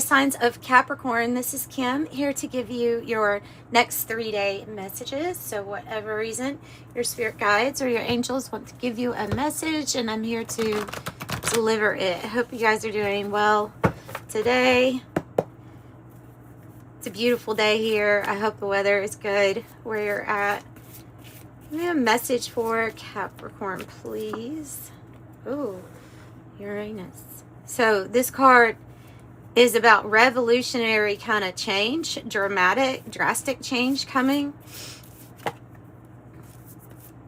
signs of Capricorn. This is Kim here to give you your next 3-day messages. So whatever reason your spirit guides or your angels want to give you a message, and I'm here to deliver it. I hope you guys are doing well today. It's a beautiful day here. I hope the weather is good where you're at. Give me a message for Capricorn, please. Ooh, Uranus. So this card is about revolutionary kind of change, drastic change coming.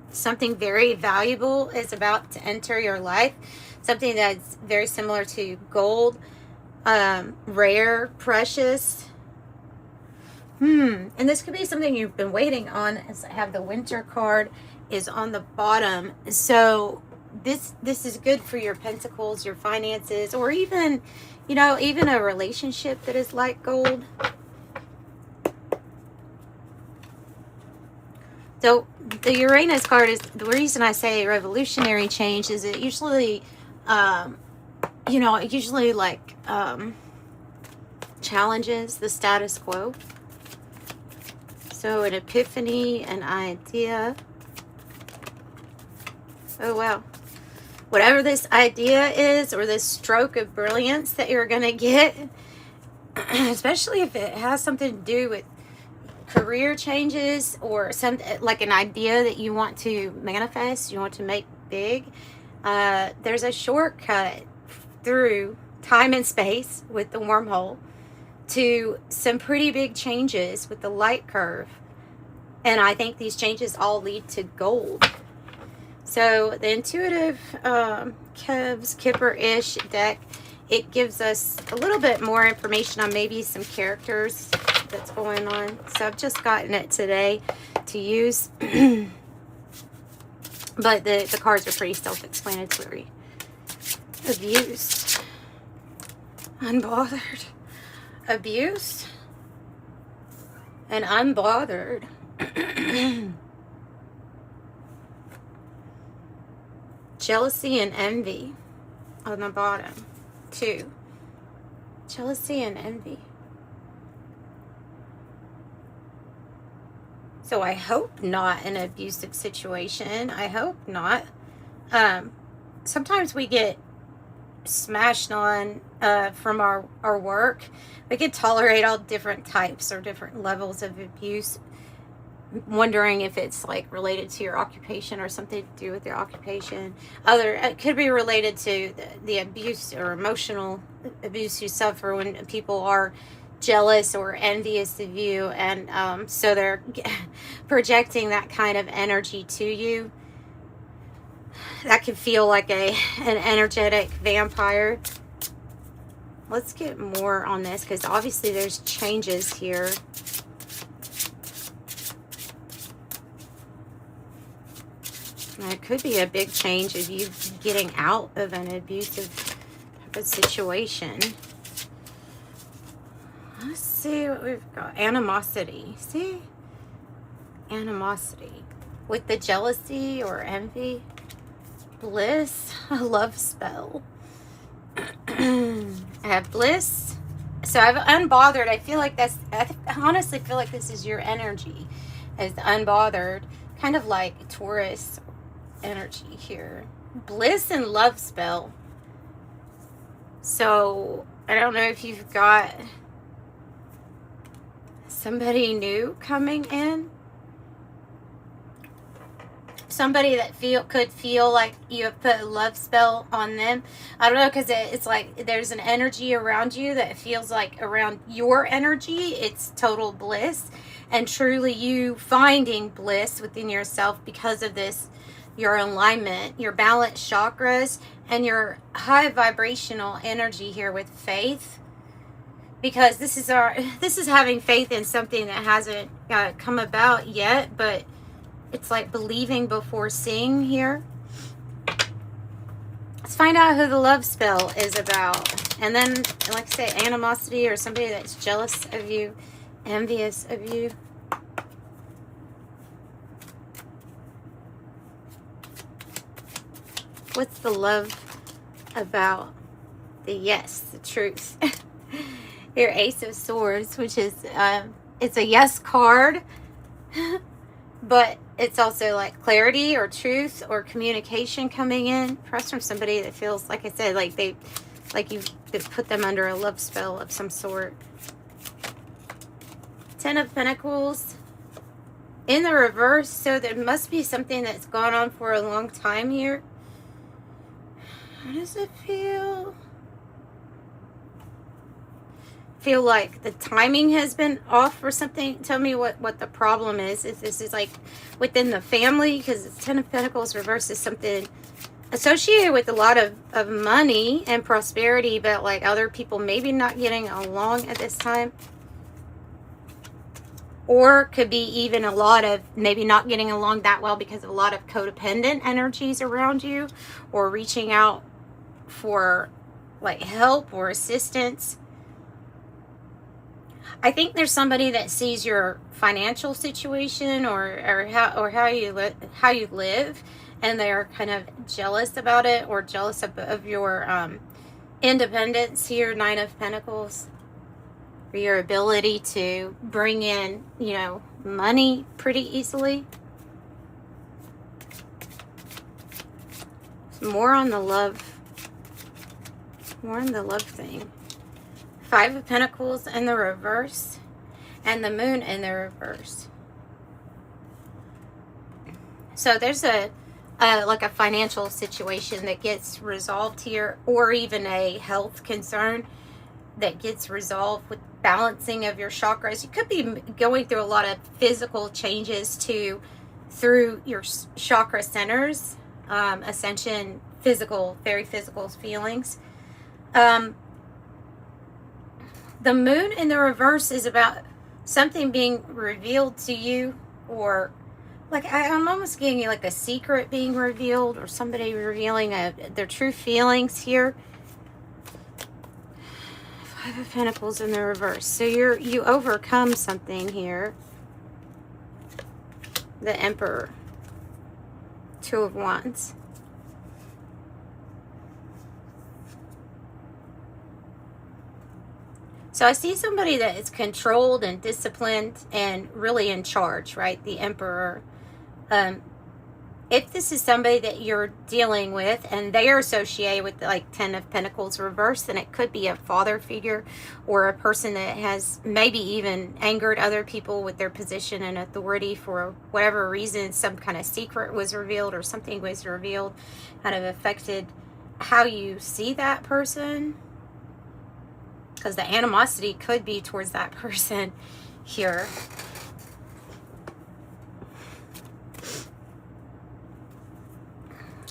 Something very valuable is about to enter your life. Something that's very similar to gold, rare, precious. And this could be something you've been waiting on. As I have the Winter card is on the bottom. So this is good for your pentacles, your finances, or even, you know, even a relationship that is like gold. So the Uranus card is the reason I say revolutionary change is it usually, you know, it usually like challenges the status quo. So an epiphany, an idea. Oh, wow. Whatever this idea is, or this stroke of brilliance that you're going to get, especially if it has something to do with career changes or something like an idea that you want to manifest, you want to make big, there's a shortcut through time and space with the wormhole to some pretty big changes with the light curve. And I think these changes all lead to gold. So the intuitive Kipper-ish deck, it gives us a little bit more information on maybe some characters that's going on. So I've just gotten it today to use. But the cards are pretty self-explanatory. Abuse. Unbothered. Abuse. And unbothered. Jealousy and envy on the bottom, too. Jealousy and envy. So I hope not an abusive situation. I hope not. Sometimes we get smashed on from our work. We can tolerate all different types or different levels of abuse. Wondering if it's like related to your occupation or something to do with your occupation. It could be related to the abuse or emotional abuse you suffer when people are jealous or envious of you, and so they're projecting that kind of energy to you. That can feel like an energetic vampire. Let's get more on this because obviously there's changes here. It could be a big change of you getting out of an abusive type of situation. Let's see what we've got. Animosity. See? Animosity. With the jealousy or envy. Bliss. A love spell. I have bliss. So I've unbothered. I feel like that's... I honestly feel like this is your energy. As unbothered. Kind of like Taurus energy here. Bliss and love spell. So I don't know if you've got somebody new coming in, somebody that could feel like you have put a love spell on them. I don't know, because it's like there's an energy around you that feels like around your energy it's total bliss, and truly you finding bliss within yourself because of this, your alignment, your balanced chakras, and your high vibrational energy here with faith. Because this is having faith in something that hasn't come about yet, but it's like believing before seeing here. Let's find out who the love spell is about. And then, like I say, animosity or somebody that's jealous of you, envious of you. What's the love about? The yes, the truth. Your Ace of Swords, which is, it's a yes card, but it's also like clarity or truth or communication coming in. Perhaps from somebody that feels, like I said, like you've put them under a love spell of some sort. Ten of Pentacles in the reverse, so there must be something that's gone on for a long time here. How does it feel? Feel like the timing has been off or something. Tell me what the problem is. If this is like within the family, because it's Ten of Pentacles reverse is something associated with a lot of money and prosperity, but like other people maybe not getting along at this time. Or could be even a lot of maybe not getting along that well because of a lot of codependent energies around you, or reaching out for like help or assistance. I think there's somebody that sees your financial situation or how you live, and they're kind of jealous about it, or jealous of your independence here, Nine of Pentacles, or your ability to bring in, you know, money pretty easily. More on the love thing. Five of Pentacles in the reverse, and the Moon in the reverse. So there's like a financial situation that gets resolved here, or even a health concern that gets resolved with balancing of your chakras. You could be going through a lot of physical changes through your chakra centers, ascension, physical, very physical feelings. The Moon in the reverse is about something being revealed to you, or like I'm almost getting you like a secret being revealed, or somebody revealing their true feelings here. Five of Pentacles in the reverse. So you overcome something here. The Emperor. Two of Wands. So I see somebody that is controlled and disciplined and really in charge, right? The Emperor. If this is somebody that you're dealing with and they are associated with like Ten of Pentacles reverse, then it could be a father figure, or a person that has maybe even angered other people with their position and authority for whatever reason. Some kind of secret was revealed, or something was revealed, kind of affected how you see that person. Because the animosity could be towards that person here.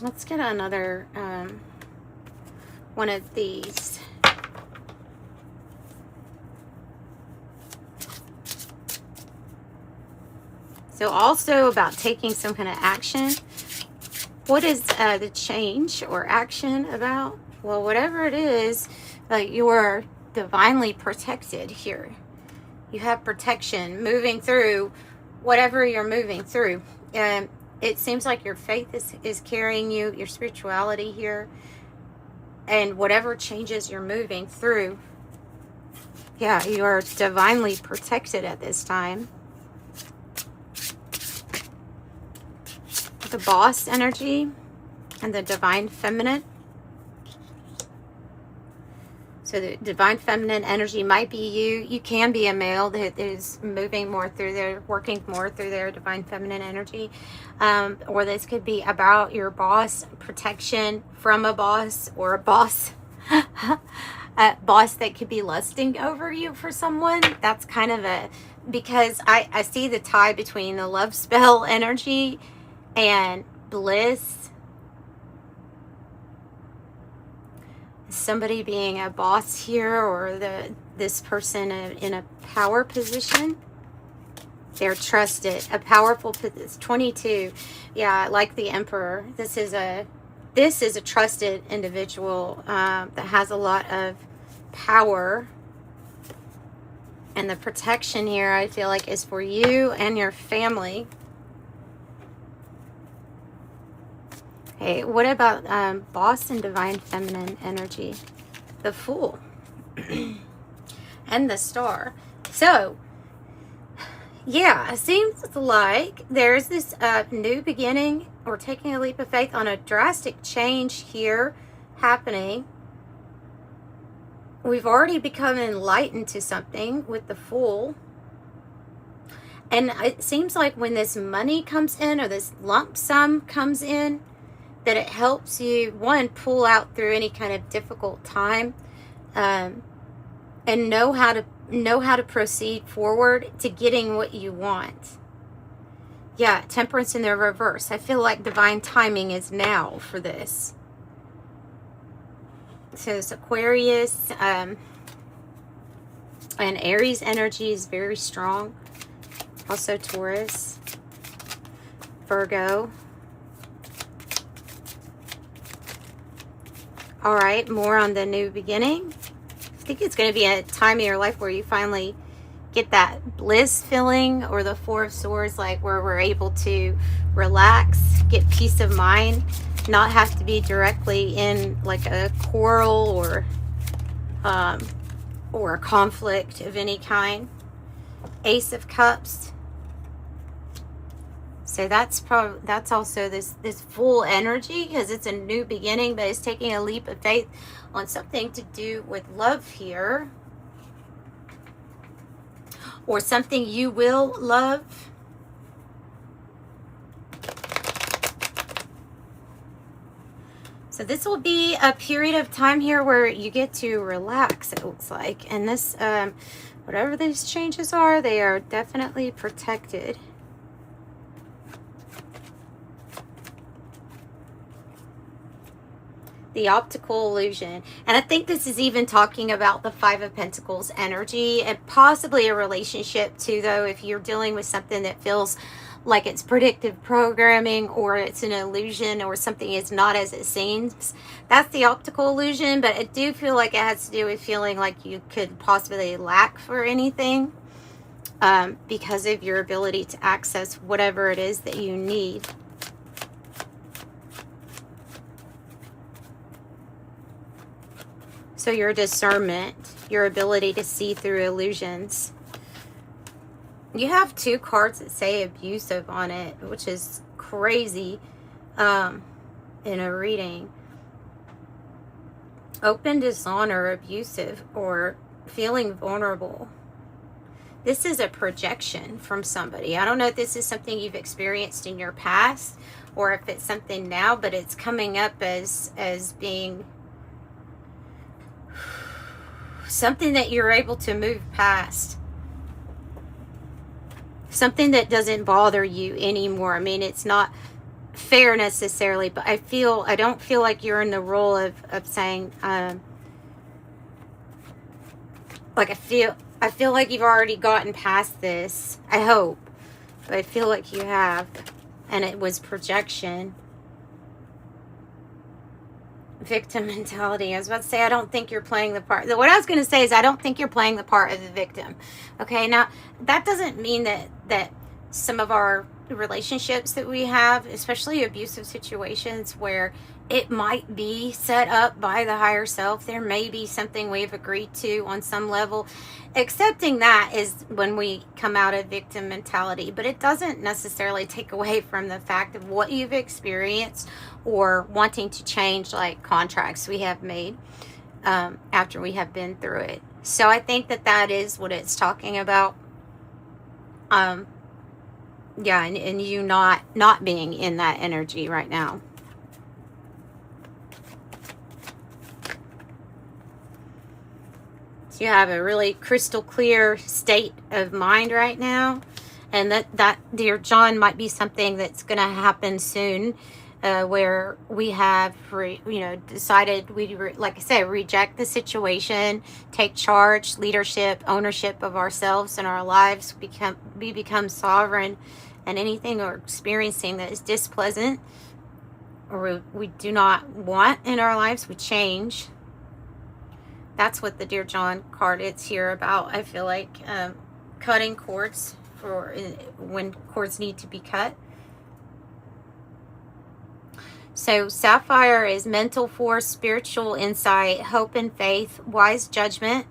Let's get another one of these. So also about taking some kind of action. What is the change or action about? Well, whatever it is, you're divinely protected here. You have protection moving through whatever you're moving through. It seems like your faith is carrying you, your spirituality here, and whatever changes you're moving through. Yeah, you are divinely protected at this time. The Boss energy and the Divine Feminine. So the Divine Feminine energy might be you. You can be a male that is moving more through their, working more through their Divine Feminine energy. Or this could be about your boss, protection from a boss, or a boss. A boss that could be lusting over you for someone. That's kind of because I see the tie between the love spell energy and bliss. Somebody being a boss here, or this person in a power position. They're trusted, a powerful. It's 22. Yeah, like the Emperor. This is a trusted individual that has a lot of power. And the protection here, I feel like, is for you and your family. Okay, what about Boss and Divine Feminine energy? The Fool. And and the Star. So, yeah, it seems like there's this new beginning or taking a leap of faith on a drastic change here happening. We've already become enlightened to something with the Fool. And it seems like when this money comes in or this lump sum comes in, that it helps you, one, pull out through any kind of difficult time, and know how to proceed forward to getting what you want. Yeah, Temperance in the reverse. I feel like divine timing is now for this. So it's Aquarius, and Aries energy is very strong. Also Taurus, Virgo. All right, more on the new beginning. I think it's going to be a time in your life where you finally get that bliss feeling, or the Four of Swords, like where we're able to relax, get peace of mind, not have to be directly in like a quarrel or a conflict of any kind. Ace of Cups. So that's also this full energy, because it's a new beginning, but it's taking a leap of faith on something to do with love here, or something you will love. So this will be a period of time here where you get to relax, it looks like. And this, whatever these changes are, they are definitely protected. The optical illusion. And I think this is even talking about the Five of Pentacles energy, and possibly a relationship too, though, if you're dealing with something that feels like it's predictive programming, or it's an illusion, or something is not as it seems. That's the optical illusion, but I do feel like it has to do with feeling like you could possibly lack for anything, because of your ability to access whatever it is that you need. So your discernment, your ability to see through illusions. You have two cards that say abusive on it, which is crazy in a reading. Open dishonor, abusive, or feeling vulnerable. This is a projection from somebody. I don't know if this is something you've experienced in your past, or if it's something now, but it's coming up as being something that you're able to move past. Something that doesn't bother you anymore. I mean, it's not fair necessarily, but I don't feel like you're in the role of saying, like I feel like you've already gotten past this. I hope. But I feel like you have. And it was projection. Victim mentality. I was about to say, I don't think you're playing the part. What I was going to say is, I don't think you're playing the part of the victim. Okay, now that doesn't mean that some of our relationships that we have, especially abusive situations where it might be set up by the higher self, there may be something we've agreed to on some level. Accepting that is when we come out of victim mentality, but it doesn't necessarily take away from the fact of what you've experienced, or wanting to change like contracts we have made after we have been through it. So I think that is what it's talking about. Yeah, and you not being in that energy right now. So you have a really crystal clear state of mind right now, and that dear John, might be something that's going to happen soon, where we have decided like I said, reject the situation, take charge, leadership, ownership of ourselves and our lives. We become sovereign, and anything we're experiencing that is displeasant or we do not want in our lives, we change. That's what the Dear John card is here about. I feel like cutting cords for when cords need to be cut. So Sapphire is mental force, spiritual insight, hope and faith, wise judgment,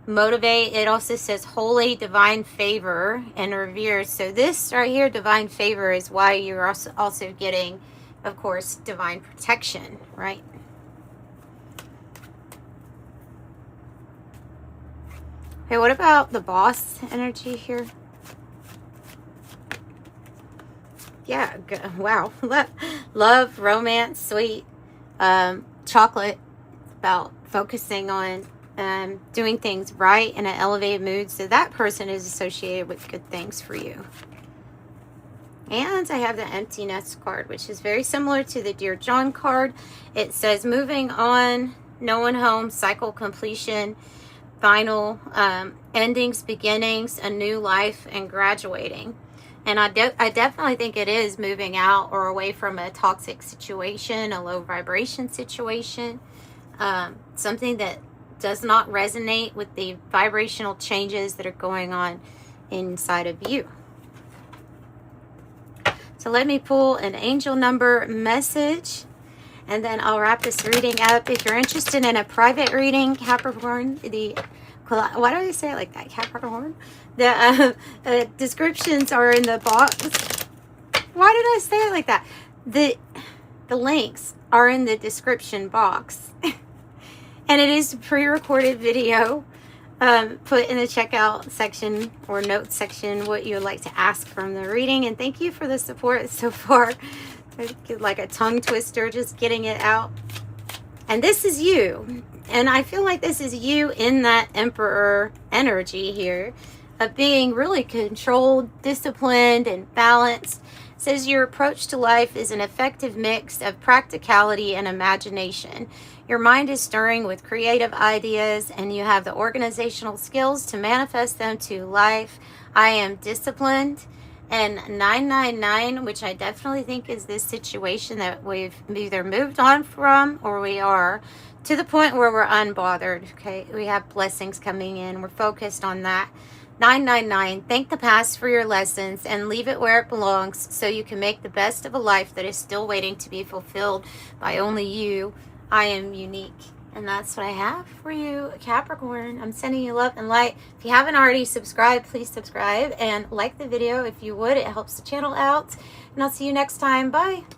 motivate. It also says holy, divine favor, and revered. So this right here, divine favor, is why you're also getting, of course, divine protection, right? Okay, what about the boss energy here? Yeah, wow. Love, romance, sweet, chocolate. About focusing on doing things right in an elevated mood. So that person is associated with good things for you. And I have the emptiness card, which is very similar to the Dear John card. It says moving on, no one home, cycle completion, final endings, beginnings, a new life, and graduating. And I definitely think it is moving out or away from a toxic situation, a low vibration situation, something that does not resonate with the vibrational changes that are going on inside of you. So let me pull an angel number message, and then I'll wrap this reading up. If you're interested in a private reading, Capricorn, why do I say it like that, Capricorn? The descriptions are in the box. Why did I say it like that? The links are in the description box. And it is a pre-recorded video. Put in the checkout section or notes section what you would like to ask from the reading. And thank you for the support so far. Like a tongue twister, just getting it out. And this is you. And I feel like this is you in that Emperor energy here of being really controlled, disciplined, and balanced. It says your approach to life is an effective mix of practicality and imagination. Your mind is stirring with creative ideas, and you have the organizational skills to manifest them to life. I am disciplined. And 999, which I definitely think is this situation that we've either moved on from or we are to the point where we're unbothered. Okay, we have blessings coming in. We're focused on that. 999, thank the past for your lessons and leave it where it belongs so you can make the best of a life that is still waiting to be fulfilled by only you. I am unique. And that's what I have for you, Capricorn. I'm sending you love and light. If you haven't already subscribed, please subscribe and like the video if you would. It helps the channel out. And I'll see you next time. Bye.